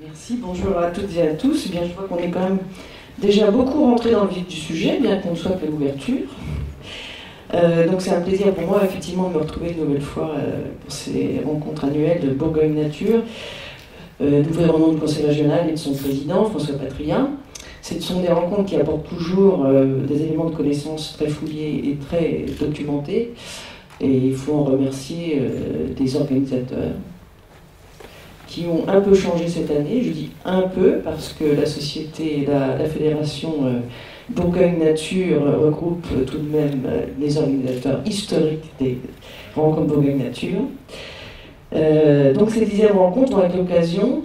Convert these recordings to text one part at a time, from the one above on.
Merci, bonjour à toutes et à tous. Eh bien, je vois qu'on est quand même déjà beaucoup rentré dans le vif du sujet, bien qu'on soit qu'à l'ouverture. Donc c'est un plaisir pour moi, effectivement, de me retrouver une nouvelle fois pour ces rencontres annuelles de Bourgogne Nature, d'ouvrir au nom du Conseil régional et de son président, François Patriat. Ce sont des rencontres qui apportent toujours des éléments de connaissance très fouillés et très documentés. Et il faut en remercier des organisateurs qui ont un peu changé cette année. Je dis un peu parce que la société, la fédération Bourgogne Nature regroupe tout de même les organisateurs historiques des rencontres Bourgogne Nature. Donc ces 10e rencontres vont être l'occasion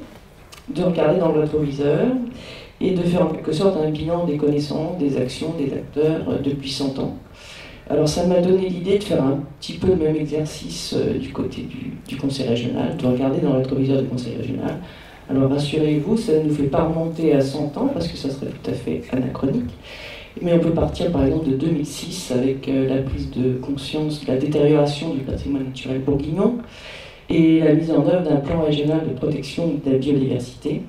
de regarder dans le rétroviseur et de faire en quelque sorte un bilan des connaissances, des actions, des acteurs depuis 100 ans. Alors ça m'a donné l'idée de faire un petit peu le même exercice du côté du Conseil régional, de regarder dans le rétroviseur du Conseil régional. Alors rassurez-vous, ça ne nous fait pas remonter à 100 ans, parce que ça serait tout à fait anachronique. Mais on peut partir par exemple de 2006 avec la prise de conscience de la détérioration du patrimoine naturel bourguignon et la mise en œuvre d'un plan régional de protection de la biodiversité.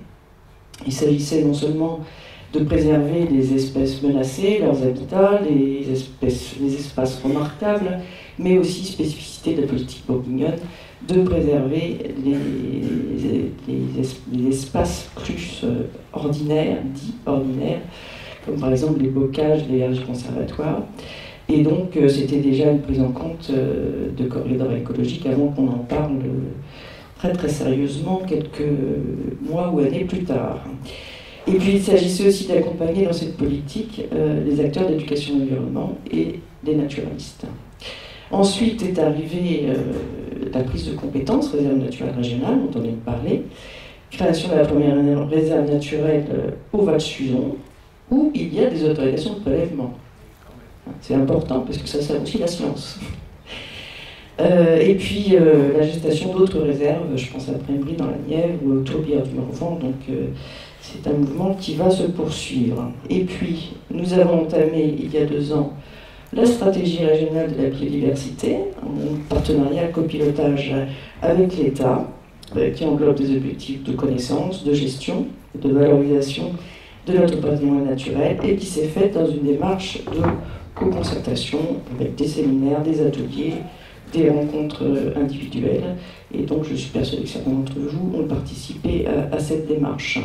Il s'agissait non seulement de préserver les espèces menacées, leurs habitats, les espaces remarquables, mais aussi, spécificité de la politique bourguignonne, de préserver les espaces plus ordinaires, dits ordinaires, comme par exemple les bocages, les verges conservatoires. Et donc, c'était déjà une prise en compte de corridors écologiques avant qu'on en parle très très sérieusement quelques mois ou années plus tard. Et puis il s'agissait aussi d'accompagner dans cette politique les acteurs d'éducation et d'environnement et les naturalistes. Ensuite est arrivée la prise de compétences, réserve naturelle régionale, dont on vient de parler, création de la première réserve naturelle au Val-Suzon, où il y a des autorisations de prélèvement. C'est important parce que ça sert aussi la science. Et puis la gestation d'autres réserves, je pense à Prémbry dans la Nièvre ou au Tourbière du Morvan, donc c'est un mouvement qui va se poursuivre. Et puis nous avons entamé il y a 2 ans la stratégie régionale de la biodiversité, en partenariat copilotage avec l'État, qui englobe des objectifs de connaissance, de gestion, de valorisation de notre patrimoine naturel, et qui s'est faite dans une démarche de co-concertation avec des séminaires, des ateliers, des rencontres individuelles, et donc je suis persuadée que certains d'entre vous ont participé à cette démarche.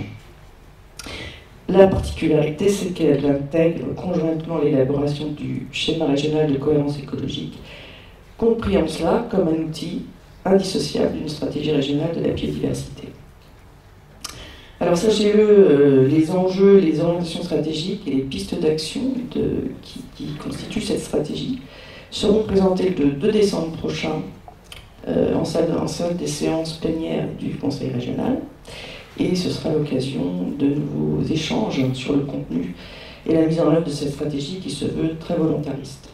La particularité, c'est qu'elle intègre conjointement l'élaboration du schéma régional de cohérence écologique, compris en cela comme un outil indissociable d'une stratégie régionale de la biodiversité. Alors sachez-le, les enjeux, les orientations stratégiques et les pistes d'action qui constituent cette stratégie seront présentés le 2 décembre prochain en salle des séances plénières du Conseil régional. Et ce sera l'occasion de nouveaux échanges sur le contenu et la mise en œuvre de cette stratégie qui se veut très volontariste.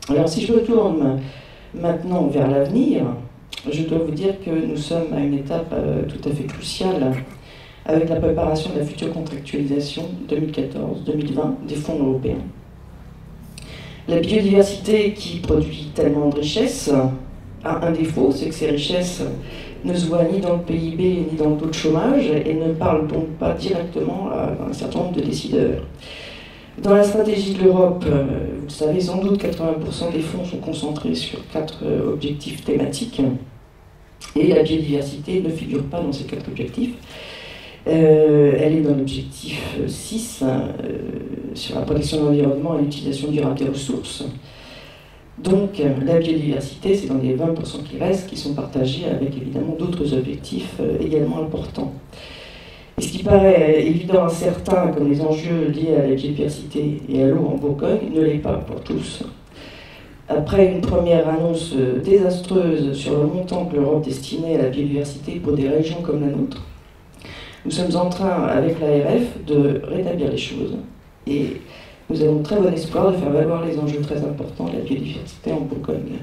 Alors si je retourne maintenant vers l'avenir, je dois vous dire que nous sommes à une étape tout à fait cruciale avec la préparation de la future contractualisation 2014-2020 des fonds européens. La biodiversité qui produit tellement de richesses a un défaut, c'est que ces richesses ne se voient ni dans le PIB ni dans le taux de chômage et ne parlent donc pas directement à un certain nombre de décideurs. Dans la stratégie de l'Europe, vous le savez sans doute, 80% des fonds sont concentrés sur 4 objectifs thématiques et la biodiversité ne figure pas dans ces 4 objectifs. Elle est dans l'objectif 6 sur la protection de l'environnement et l'utilisation durable des ressources. Donc la biodiversité, c'est dans les 20% qui restent, qui sont partagés avec évidemment d'autres objectifs également importants. Et ce qui paraît évident à certains, comme les enjeux liés à la biodiversité et à l'eau en Bourgogne, ne l'est pas pour tous. Après une première annonce désastreuse sur le montant que l'Europe destinait à la biodiversité pour des régions comme la nôtre, nous sommes en train, avec l'ARF, de rétablir les choses. Et nous avons très bon espoir de faire valoir les enjeux très importants de la biodiversité en Bourgogne.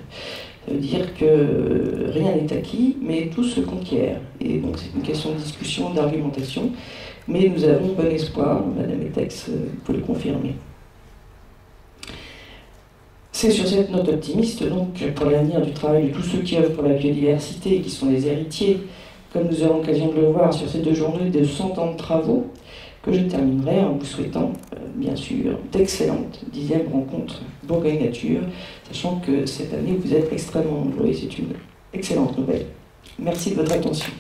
Ça veut dire que rien n'est acquis, mais tout se conquiert. Et donc c'est une question de discussion, d'argumentation. Mais nous avons bon espoir, Madame Etex peut le confirmer. C'est sur cette note optimiste, donc, pour l'avenir du travail de tous ceux qui œuvrent pour la biodiversité et qui sont les héritiers comme nous aurons l'occasion de le voir sur ces 2 journées de 100 ans de travaux, que je terminerai en vous souhaitant, bien sûr, d'excellentes 10e rencontres Bourgogne Nature, sachant que cette année, vous êtes extrêmement nombreux et c'est une excellente nouvelle. Merci de votre attention.